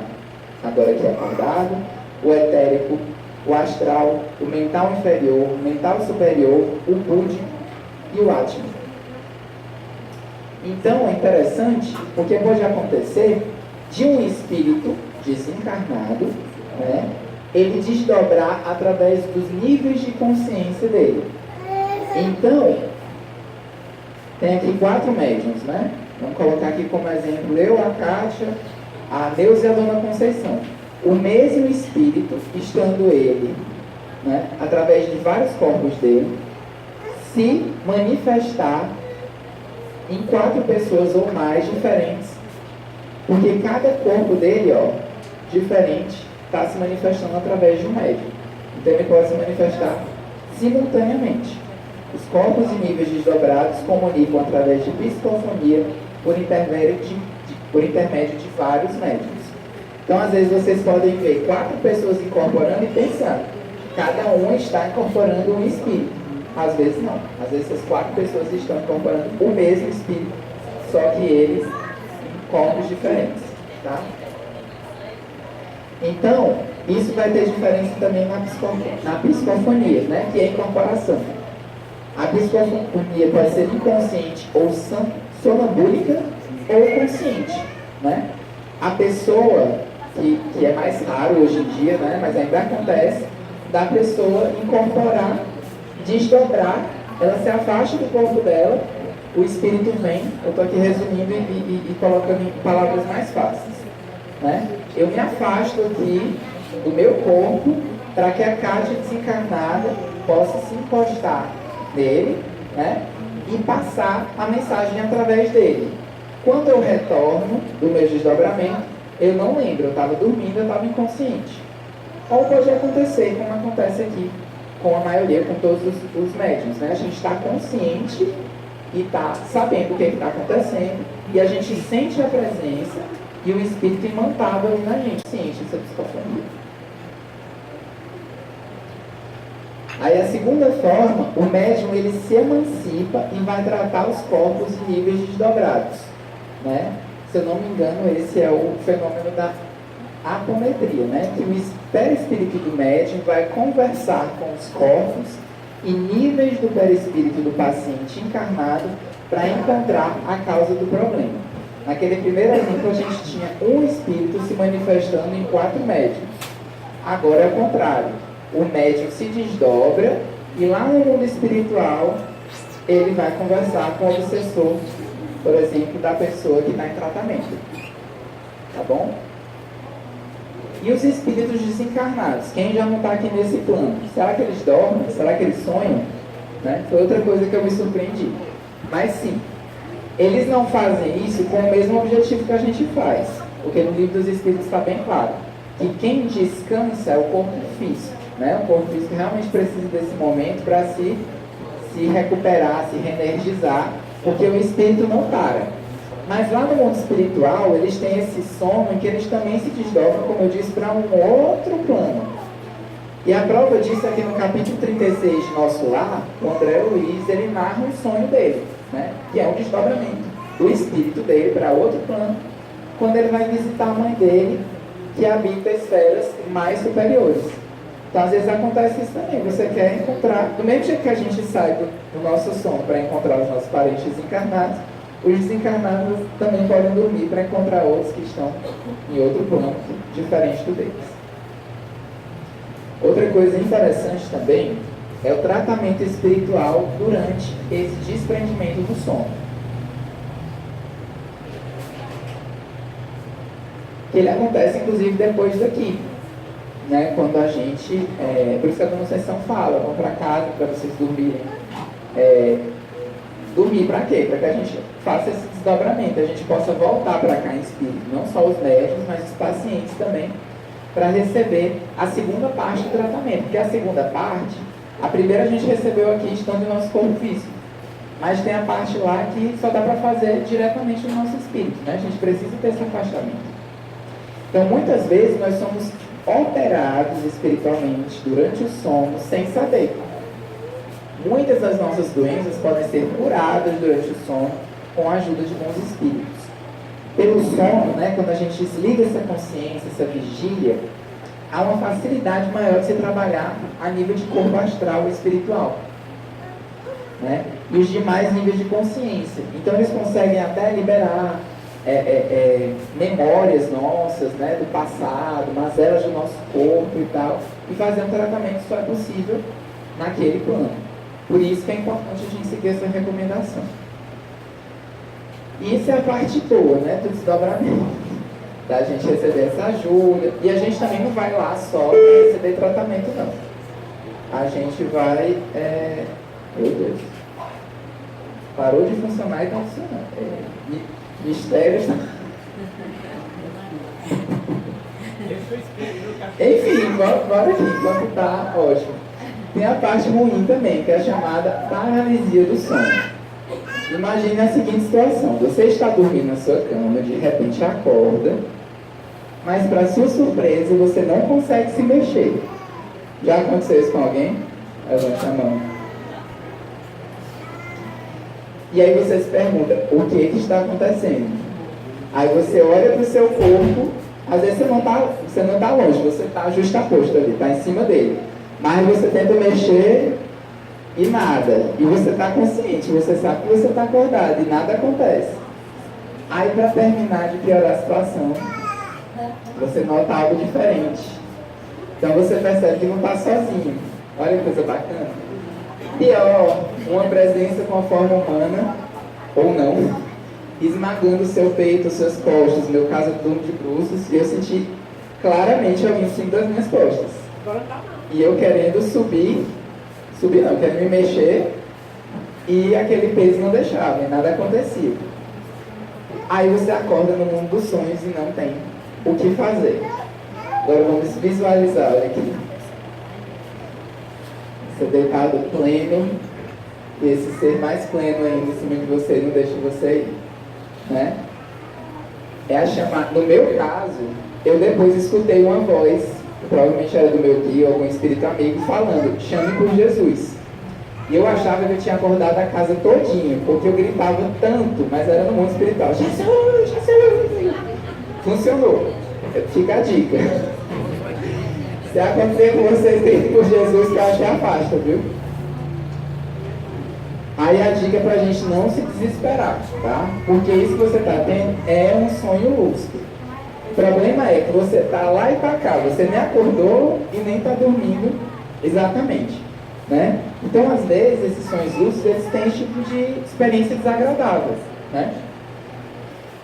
agora aqui acordado, o etérico, o astral, o mental inferior, o mental superior, o búdico e o átmico. Então é interessante, porque pode acontecer de um espírito desencarnado, né, ele desdobrar através dos níveis de consciência dele. Então, tem aqui 4 médiuns, né? Vamos colocar aqui como exemplo eu, a Kátia, a Neuza e a Dona Conceição. O mesmo espírito, estando ele, né, através de vários corpos dele, se manifestar em 4 pessoas ou mais diferentes, porque cada corpo dele, ó, diferente, está se manifestando através de um médium. Então ele pode se manifestar simultaneamente. Os corpos e níveis desdobrados comunicam através de psicofonia por intermédio de vários médiums. Então às vezes vocês podem ver 4 pessoas incorporando e pensando, cada um está incorporando um espírito. Às vezes não. Às vezes essas 4 pessoas estão incorporando o mesmo espírito, só que eles em corpos diferentes. Tá? Então, isso vai ter diferença também na psicofonia, né? Que é a incorporação. A psicofonia pode ser inconsciente ou sonambúlica ou consciente, né? A pessoa, que é mais raro hoje em dia, né? Mas ainda acontece, da pessoa incorporar, desdobrar, ela se afasta do corpo dela, o espírito vem, eu estou aqui resumindo e colocando em palavras mais fáceis, né? Eu me afasto aqui do meu corpo para que a Kátia desencarnada possa se encostar nele, né? E passar a mensagem através dele. Quando eu retorno do meu desdobramento, eu não lembro, eu estava dormindo, eu estava inconsciente. Ou pode acontecer, como acontece aqui com a maioria, com todos os médiuns, né? A gente está consciente e está sabendo o que está acontecendo, e a gente sente a presença e o espírito imantado ali na gente, ciente dessa psicofonia. Aí a segunda forma, o médium ele se emancipa e vai tratar os corpos e níveis desdobrados, né? Se eu não me engano, esse é o fenômeno da apometria, né? Que o perispírito do médium vai conversar com os corpos e níveis do perispírito do paciente encarnado para encontrar a causa do problema. Naquele primeiro exemplo, a gente tinha um espírito se manifestando em 4 médiuns. Agora é o contrário. O médium se desdobra e lá no mundo espiritual ele vai conversar com o obsessor, por exemplo, da pessoa que está em tratamento. Tá bom? E os espíritos desencarnados? Quem já não está aqui nesse plano? Será que eles dormem? Será que eles sonham? Né? Foi outra coisa que eu me surpreendi. Mas sim, eles não fazem isso com o mesmo objetivo que a gente faz. Porque no livro dos Espíritos está bem claro que quem descansa é o corpo físico. Né? O corpo físico realmente precisa desse momento para se recuperar, se reenergizar, porque o espírito não para. Mas lá no mundo espiritual, eles têm esse sono em que eles também se desdobram, como eu disse, para um outro plano. E a prova disso é que no capítulo 36 de Nosso Lar, o André Luiz, ele narra um sonho dele, né? Que é um desdobramento do espírito dele para outro plano, quando ele vai visitar a mãe dele, que habita esferas mais superiores. Então, às vezes acontece isso também. Você quer encontrar, do mesmo jeito que a gente sai do nosso sono para encontrar os nossos parentes encarnados, os desencarnados também podem dormir para encontrar outros que estão em outro plano diferente do deles. Outra coisa interessante também é o tratamento espiritual durante esse desprendimento do sono. Que ele acontece, inclusive, depois daqui. Né? Quando a gente... por isso que a Dona Conceição fala, vão para casa para vocês dormirem. Dormir para quê? Para que a gente faça esse desdobramento, a gente possa voltar para cá em espírito. Não só os médicos, mas os pacientes também, para receber a segunda parte do tratamento. Porque a segunda parte, a primeira a gente recebeu aqui estando no nosso corpo físico. Mas tem a parte lá que só dá para fazer diretamente no nosso espírito. Né? A gente precisa ter esse afastamento. Então, muitas vezes, nós somos alterados espiritualmente durante o sono sem saber. Muitas das nossas doenças podem ser curadas durante o sono com a ajuda de bons espíritos. Pelo sono, né, quando a gente desliga essa consciência, essa vigília, há uma facilidade maior de se trabalhar a nível de corpo astral e espiritual. Né? E os demais níveis de consciência. Então, eles conseguem até liberar memórias nossas, né, do passado, mazelas do nosso corpo e tal, e fazer um tratamento só é possível naquele plano. Por isso que é importante a gente seguir essa recomendação. E isso é a parte boa, né, do desdobramento, da gente receber essa ajuda. E a gente também não vai lá só para receber tratamento, não. A gente vai... Meu Deus. Parou de funcionar e está funcionando. Mistérios. Enfim, bora aqui, enquanto tá ótimo. Tem a parte ruim também, que é a chamada paralisia do sono. Imagine a seguinte situação: você está dormindo na sua cama, de repente acorda, mas para sua surpresa você não consegue se mexer. Já aconteceu isso com alguém? Levante a mão. E aí você se pergunta, o que está acontecendo? Aí você olha para o seu corpo, às vezes você não está longe, você está justaposto ali, está em cima dele. Mas você tenta mexer e nada. E você está consciente, você sabe que você está acordado e nada acontece. Aí, para terminar de piorar a situação, você nota algo diferente. Então você percebe que não está sozinho. Olha que coisa bacana. Pior, uma presença com a forma humana, ou não, esmagando o seu peito, os seus costas. No meu caso, eu durmo de bruços, e eu senti claramente alguém em cima das minhas costas. E eu querendo subir não, querendo me mexer, e aquele peso não deixava, e nada acontecia. Aí você acorda no mundo dos sonhos e não tem o que fazer. Agora vamos visualizar, olha aqui. Você deitado pleno, e esse ser mais pleno ainda em cima de você não deixa você ir, né? É a chamada. No meu caso, eu depois escutei uma voz, provavelmente era do meu guia ou algum espírito amigo, falando, chame por Jesus. E eu achava que eu tinha acordado a casa todinha, porque eu gritava tanto, mas era no mundo espiritual. Jesus, Jesus! Funcionou. Fica a dica. Se acontecer com vocês, grite por Jesus, que eu acho que afasta, viu? Aí a dica é pra gente não se desesperar, tá? Porque isso que você tá tendo é um sonho lúcido. O problema é que você tá lá e pra cá, você nem acordou e nem tá dormindo exatamente, né? Então, às vezes, esses sonhos lúcidos, eles têm esse tipo de experiência desagradável, né?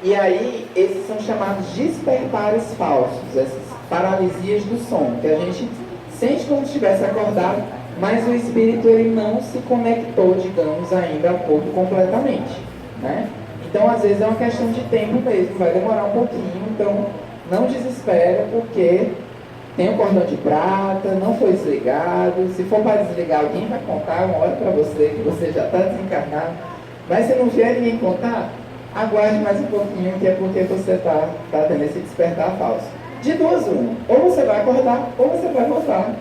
E aí, esses são chamados despertares falsos, essas paralisias do sono, que a gente sente como se estivesse acordado, mas o espírito ele não se conectou, digamos, ainda ao corpo completamente, né? Então, às vezes, é uma questão de tempo mesmo, vai demorar um pouquinho, então não desespera, porque tem o cordão de prata, não foi desligado. Se for para desligar, alguém vai contar uma hora para você, que você já está desencarnado. Mas se não vier ninguém contar, aguarde mais um pouquinho, que é porque você está tendo esse despertar falso. De duas, uma. Ou você vai acordar, ou você vai voltar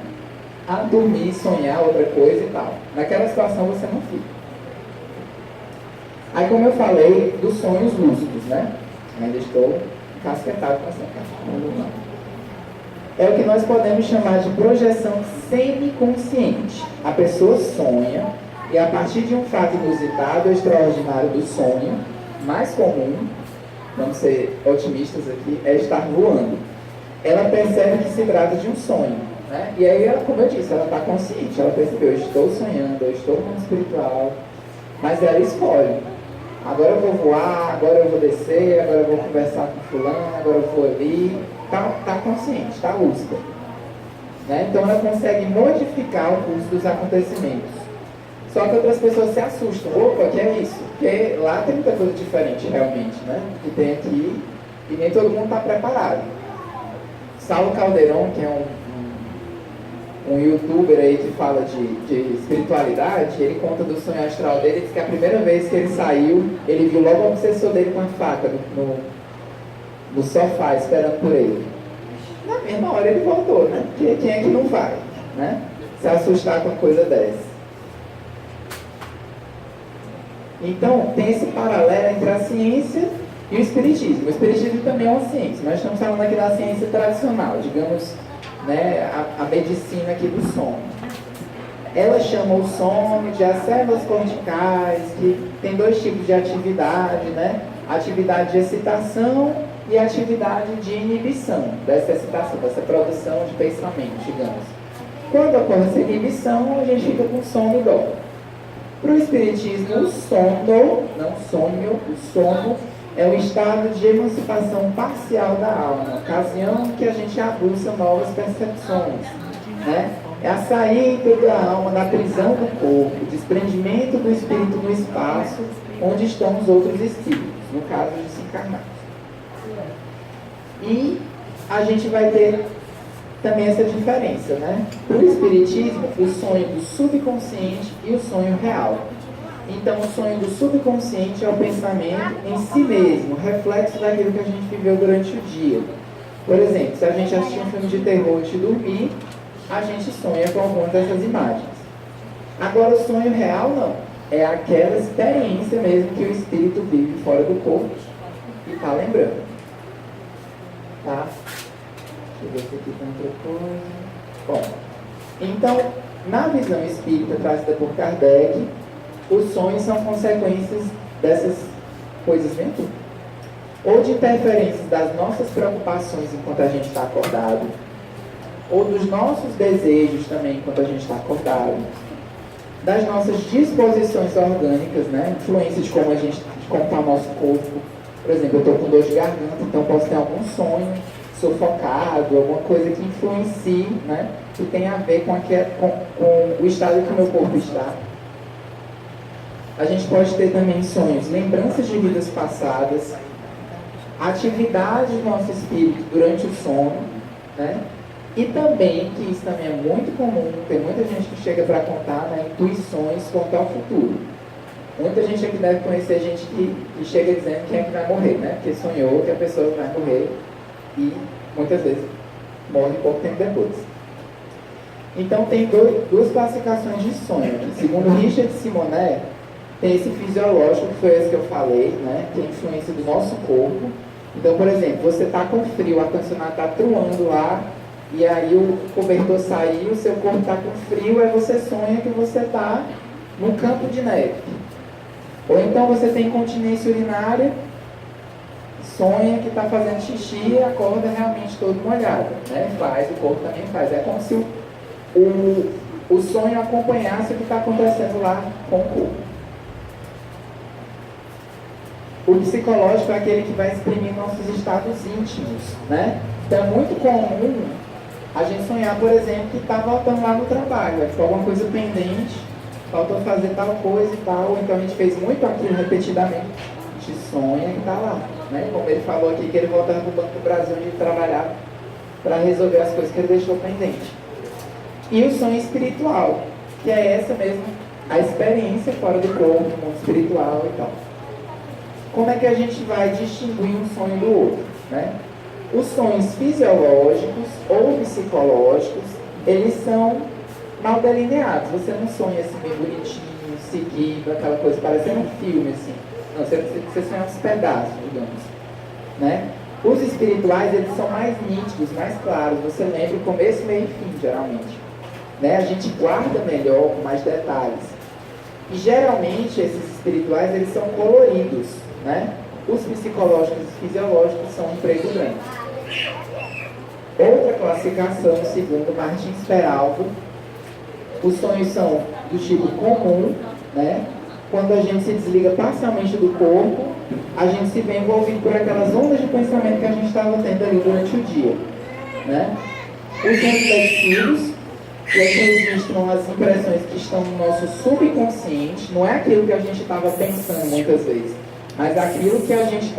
a dormir, sonhar outra coisa e tal. Naquela situação você não fica. Aí, como eu falei, dos sonhos lúcidos, né? Ainda estou casquetado com essa cara. É o que nós podemos chamar de projeção semiconsciente. A pessoa sonha e, a partir de um fato inusitado ou extraordinário do sonho, mais comum, vamos ser otimistas aqui, é estar voando. Ela percebe que se trata de um sonho, né? E aí, ela, como eu disse, ela está consciente, ela percebeu, eu estou sonhando, eu estou no mundo espiritual, mas ela escolhe. Agora eu vou voar, agora eu vou descer, agora eu vou conversar com fulano, agora eu vou ali. Está consciente, está lúcida. Né? Então ela consegue modificar o curso dos acontecimentos. Só que outras pessoas se assustam. Opa, que é isso? Porque lá tem muita coisa diferente realmente, né? Que tem aqui e nem todo mundo está preparado. Saulo Calderon, que é um youtuber aí que fala de espiritualidade, ele conta do sonho astral dele, diz que a primeira vez que ele saiu, ele viu logo o obsessor dele com a faca no sofá, esperando por ele. Na mesma hora ele voltou, né? Porque quem é que não vai, né? Se assustar com uma coisa dessa. Então, tem esse paralelo entre a ciência e o espiritismo. O espiritismo também é uma ciência. Nós estamos falando aqui da ciência tradicional, digamos, né, a medicina aqui do sono. Ela chama o sono de as células corticais, que tem dois tipos de atividade, né? Atividade de excitação e atividade de inibição dessa excitação, dessa produção de pensamento, digamos. Quando ocorre essa inibição, a gente fica com sono e dor. Para o espiritismo, o sono, não sonho, o sono é o estado de emancipação parcial da alma, ocasião em que a gente aguça novas percepções, né? É a saída da alma da prisão do corpo, desprendimento do espírito no espaço, onde estão os outros espíritos, no caso de desencarnados. E a gente vai ter também essa diferença, né? Para o espiritismo, o sonho do subconsciente e o sonho real. Então, o sonho do subconsciente é o pensamento em si mesmo, reflexo daquilo que a gente viveu durante o dia. Por exemplo, se a gente assistir um filme de terror antes de dormir, a gente sonha com alguma dessas imagens. Agora, o sonho real não. É aquela experiência mesmo que o espírito vive fora do corpo e está lembrando. Tá? Deixa eu ver se aqui tem outra coisa. Bom, então, na visão espírita trazida por Kardec, os sonhos são consequências dessas coisas mentais, ou de interferências das nossas preocupações enquanto a gente está acordado, ou dos nossos desejos também enquanto a gente está acordado, das nossas disposições orgânicas, né? Influência de como está o nosso corpo. Por exemplo, eu estou com dor de garganta, então posso ter algum sonho sufocado, alguma coisa que influencie, né? Que tem a ver com o estado que o meu corpo está. A gente pode ter também sonhos, lembranças de vidas passadas, atividade do nosso espírito durante o sono, né? E também, que isso também é muito comum, tem muita gente que chega para contar, né, intuições quanto ao futuro. Muita gente aqui deve conhecer gente que chega dizendo quem é que vai morrer, né? Porque sonhou que a pessoa vai morrer e muitas vezes morre pouco tempo depois. Então tem duas classificações de sonho. Segundo Richard Simonet, tem esse fisiológico, que foi esse que eu falei, né? Que é a influência do nosso corpo. Então, por exemplo, você está com frio, o ar-condicionado está truando lá, e aí o cobertor saiu, o seu corpo está com frio, aí você sonha que você está num campo de neve. Ou então você tem incontinência urinária, sonha que está fazendo xixi e acorda realmente todo molhado, né? Faz, o corpo também faz. É como se o sonho acompanhasse o que está acontecendo lá com o corpo. O psicológico é aquele que vai exprimir nossos estados íntimos, né? Então é muito comum a gente sonhar, por exemplo, que está voltando lá no trabalho, ficou alguma coisa pendente, faltou fazer tal coisa e tal, ou então a gente fez muito aquilo repetidamente, a gente sonha que está lá, né? Como ele falou aqui, que ele voltava para o Banco do Brasil onde ele trabalhava para resolver as coisas que ele deixou pendente. E o sonho espiritual, que é essa mesmo, a experiência fora do corpo, no mundo espiritual e tal. Como é que a gente vai distinguir um sonho do outro, né? Os sonhos fisiológicos ou psicológicos, eles são mal delineados. Você não sonha assim bem bonitinho, seguido, aquela coisa, parecendo um filme assim. Não, você sonha uns pedaços, digamos, né? Os espirituais, eles são mais nítidos, mais claros. Você lembra o começo, meio e fim, geralmente, né? A gente guarda melhor, com mais detalhes. E geralmente esses espirituais, eles são coloridos, né? Os psicológicos e fisiológicos são em preto e branco. Outra classificação, segundo Martins Peralvo, os sonhos são do tipo comum, né? Quando a gente se desliga parcialmente do corpo, a gente se vê envolvido por aquelas ondas de pensamento que a gente estava tendo ali durante o dia, né? Os reflexivos, que registram as impressões que estão no nosso subconsciente, não é aquilo que a gente estava pensando muitas vezes, mas aquilo que a gente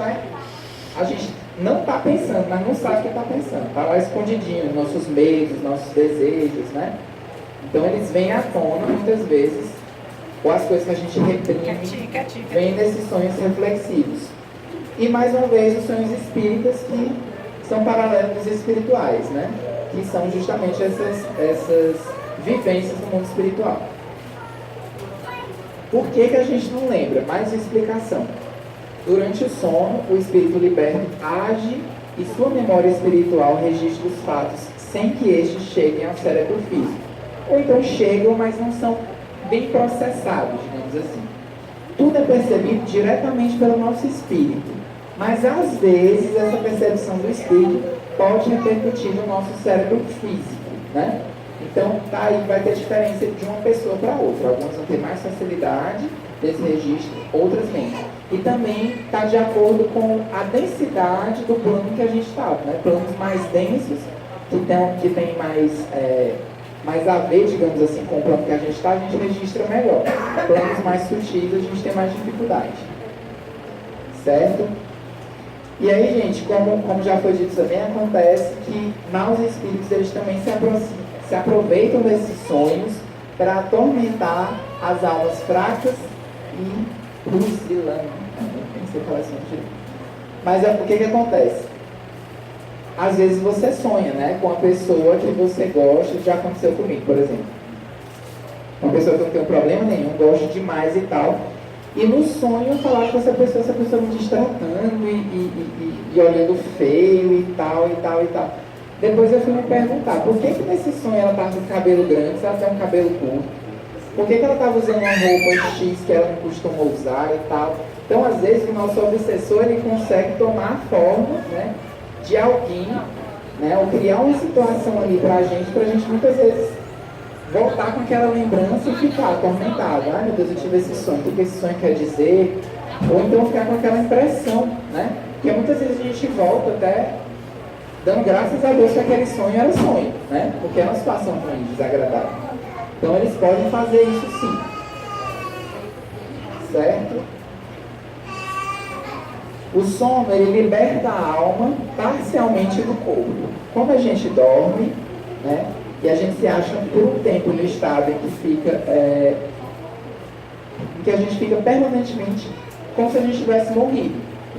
não está pensando, mas não sabe que está pensando, está lá escondidinho, nossos medos, nossos desejos, né? Então eles vêm à tona muitas vezes, ou as coisas que a gente reprime, vêm nesses sonhos reflexivos. E mais uma vez os sonhos espíritas, que são paralelos dos espirituais, né? Que são justamente essas vivências no mundo espiritual. Por que a gente não lembra? Mais explicação. Durante o sono, o espírito liberto age e sua memória espiritual registra os fatos sem que estes cheguem ao cérebro físico. Ou então chegam, mas não são bem processados, digamos assim. Tudo é percebido diretamente pelo nosso espírito, mas às vezes essa percepção do espírito pode repercutir no nosso cérebro físico, né? Então, tá aí, vai ter diferença de uma pessoa para outra. Algumas vão ter mais facilidade desse registro, outras menos. E também está de acordo com a densidade do plano que a gente está, né? Planos mais densos, que tem mais a ver, digamos assim, com o plano que a gente está, a gente registra melhor. Planos mais sutis, a gente tem mais dificuldade. Certo? E aí, gente, como já foi dito também, acontece que maus espíritos, eles também se aproveitam desses sonhos para atormentar as almas fracas e pusilánimes. Nem sei falar isso direito. Mas o que acontece? Às vezes você sonha, né, com a pessoa que você gosta. Já aconteceu comigo, por exemplo. Uma pessoa que não tem problema nenhum, gosta demais e tal. E no sonho eu falar com essa pessoa me destratando e olhando feio e tal. Depois eu fui me perguntar, por que nesse sonho ela estava com cabelo grande, se ela tem um cabelo curto? Por que ela estava usando uma roupa X que ela não costuma usar e tal? Então, às vezes, o nosso obsessor, ele consegue tomar a forma, né, de alguém, né, ou criar uma situação ali pra gente muitas vezes voltar com aquela lembrança e ficar atormentado. Ai meu Deus, eu tive esse sonho, o que esse sonho quer dizer? Ou então ficar com aquela impressão, né? Porque muitas vezes a gente volta até dando graças a Deus que aquele sonho era sonho, né? Porque é uma situação ruim, desagradável. Então eles podem fazer isso sim. Certo? O sono, ele liberta a alma parcialmente do corpo. Quando a gente dorme, né? E a gente se acha por um tempo no estado em que a gente fica permanentemente como se a gente tivesse morrido.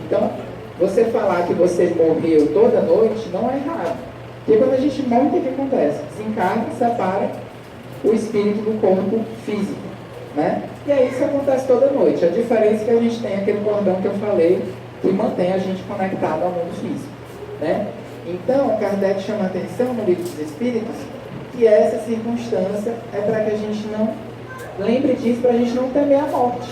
Então, você falar que você morreu toda noite não é errado. Porque quando a gente morre, o que acontece? Desencarna, separa o espírito do corpo físico, né? E aí isso acontece toda noite. A diferença é que a gente tem aquele cordão que eu falei, que mantém a gente conectado ao mundo físico, né? Então, Kardec chama a atenção no Livro dos Espíritos que essa circunstância é para que a gente não lembre disso, para a gente não temer a morte,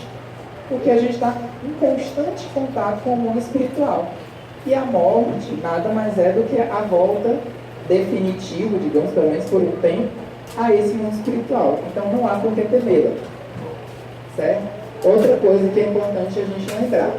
porque a gente está em constante contato com o mundo espiritual. E a morte nada mais é do que a volta definitiva, digamos, pelo menos por um tempo, a esse mundo espiritual. Então não há por que temê-la. Certo? Outra coisa que é importante a gente lembrar: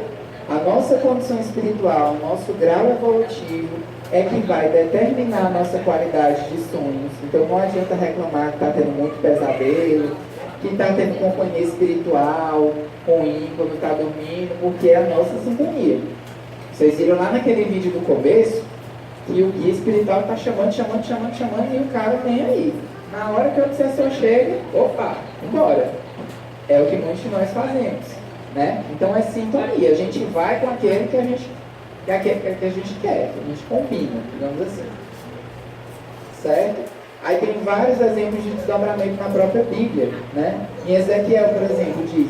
a nossa condição espiritual, o nosso grau evolutivo é que vai determinar a nossa qualidade de sonhos. Então não adianta reclamar que está tendo muito pesadelo, que está tendo companhia espiritual ruim quando está dormindo, porque é a nossa sintonia. Vocês viram lá naquele vídeo do começo que o guia espiritual está chamando e o cara nem aí. Na hora que o obsessor chega, opa, embora. É o que muitos de nós fazemos, né? Então é sintonia, a gente vai com aquele que a gente quer, que a gente combina, digamos assim. Certo? Aí tem vários exemplos de desdobramento na própria Bíblia, né? Em Ezequiel, por exemplo, diz: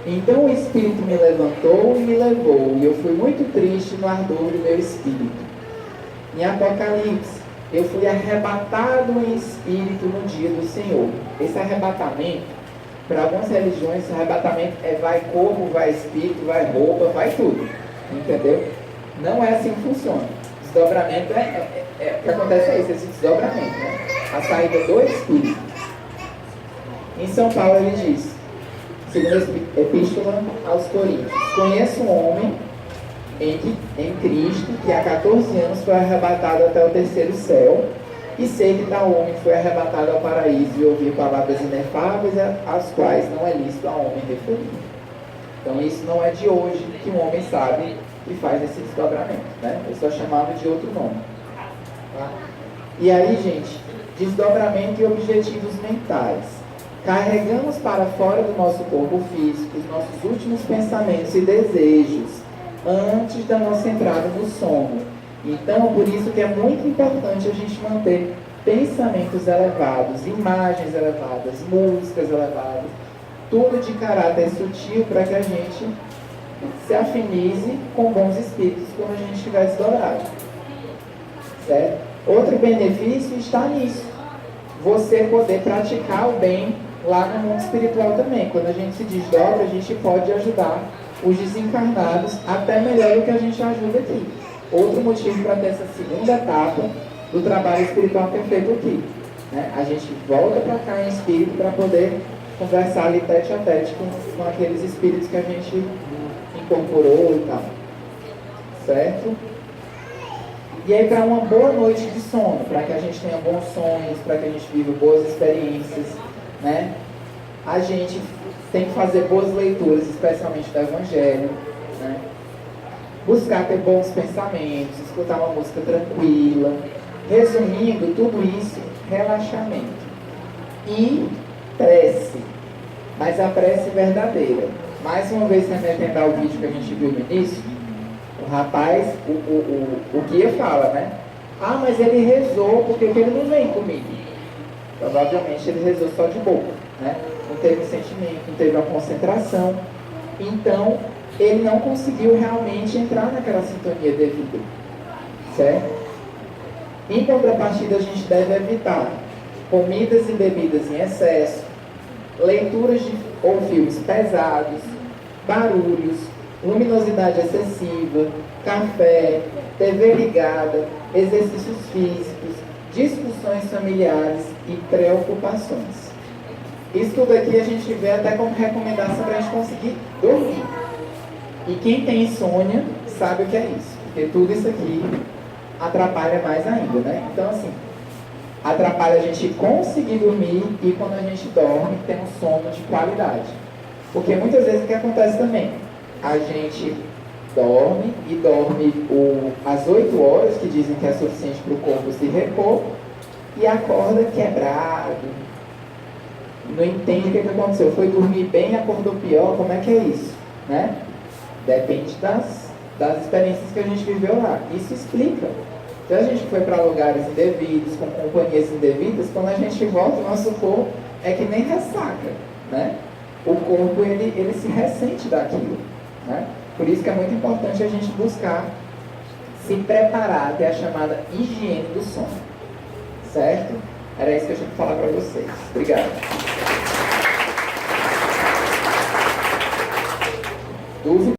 então o Espírito me levantou e me levou, e eu fui muito triste no ardor do meu espírito. Em Apocalipse: eu fui arrebatado em espírito no dia do Senhor. Esse arrebatamento, para algumas religiões, esse arrebatamento é vai corpo, vai espírito, vai roupa, vai tudo. Entendeu? Não é assim que funciona. Desdobramento o que acontece é isso, esse desdobramento, né? A saída do Espírito. Em São Paulo ele diz, segunda epístola aos Coríntios: conheço um homem em Cristo que há 14 anos foi arrebatado até o terceiro céu, e sei que tal homem foi arrebatado ao paraíso e ouviu palavras inefáveis às quais não é lícito ao homem referir. Então isso não é de hoje que um homem sabe que faz esse desdobramento, né? Eu só chamava de outro nome. Tá? E aí, gente, desdobramento e objetivos mentais. Carregamos para fora do nosso corpo físico os nossos últimos pensamentos e desejos antes da nossa entrada no sono. Então, por isso que é muito importante a gente manter pensamentos elevados, imagens elevadas, músicas elevadas, tudo de caráter sutil para que a gente se afinize com bons espíritos quando a gente estiver desdobrado. Certo? Outro benefício está nisso. Você poder praticar o bem lá no mundo espiritual também. Quando a gente se desdobra, a gente pode ajudar os desencarnados até melhor do que a gente ajuda aqui. Outro motivo para ter essa segunda etapa do trabalho espiritual que é feito aqui, né? A gente volta para cá em espírito para poder conversar ali tete a tete com aqueles espíritos que a gente incorporou e tal. Certo? E aí, para uma boa noite de sono, para que a gente tenha bons sonhos, para que a gente viva boas experiências, né? A gente tem que fazer boas leituras, especialmente do Evangelho, né? Buscar ter bons pensamentos, escutar uma música tranquila. Resumindo, tudo isso, relaxamento. E prece. Mas a prece verdadeira. Mais uma vez, remetendo ao vídeo que a gente viu no início, o rapaz, o guia fala, né? Ah, mas ele rezou porque ele não vem comigo. Provavelmente ele rezou só de boca, né? Não teve um sentimento, não teve uma concentração. Então, ele não conseguiu realmente entrar naquela sintonia devida. Certo? Em contrapartida, a gente deve evitar comidas e bebidas em excesso, leituras ou filmes pesados, barulhos, luminosidade excessiva, café, TV ligada, exercícios físicos, discussões familiares e preocupações. Isso tudo aqui a gente vê até como recomendação para a gente conseguir dormir. E quem tem insônia sabe o que é isso, porque tudo isso aqui atrapalha mais ainda, né? Então, assim, atrapalha a gente conseguir dormir e quando a gente dorme, ter um sono de qualidade. Porque muitas vezes o que acontece também? A gente dorme e dorme as 8 horas, que dizem que é suficiente para o corpo se repor, e acorda quebrado, não entende o que aconteceu. Foi dormir bem e acordou pior, como é que é isso? Né? Depende das experiências que a gente viveu lá. Isso explica. Se a gente foi para lugares indevidos, com companhias indevidas, quando a gente volta, o nosso corpo é que nem ressaca, né? O corpo, ele se ressente daquilo, né? Por isso que é muito importante a gente buscar se preparar até a chamada higiene do sono. Certo? Era isso que eu tinha que falar para vocês. Obrigado. Dúvida?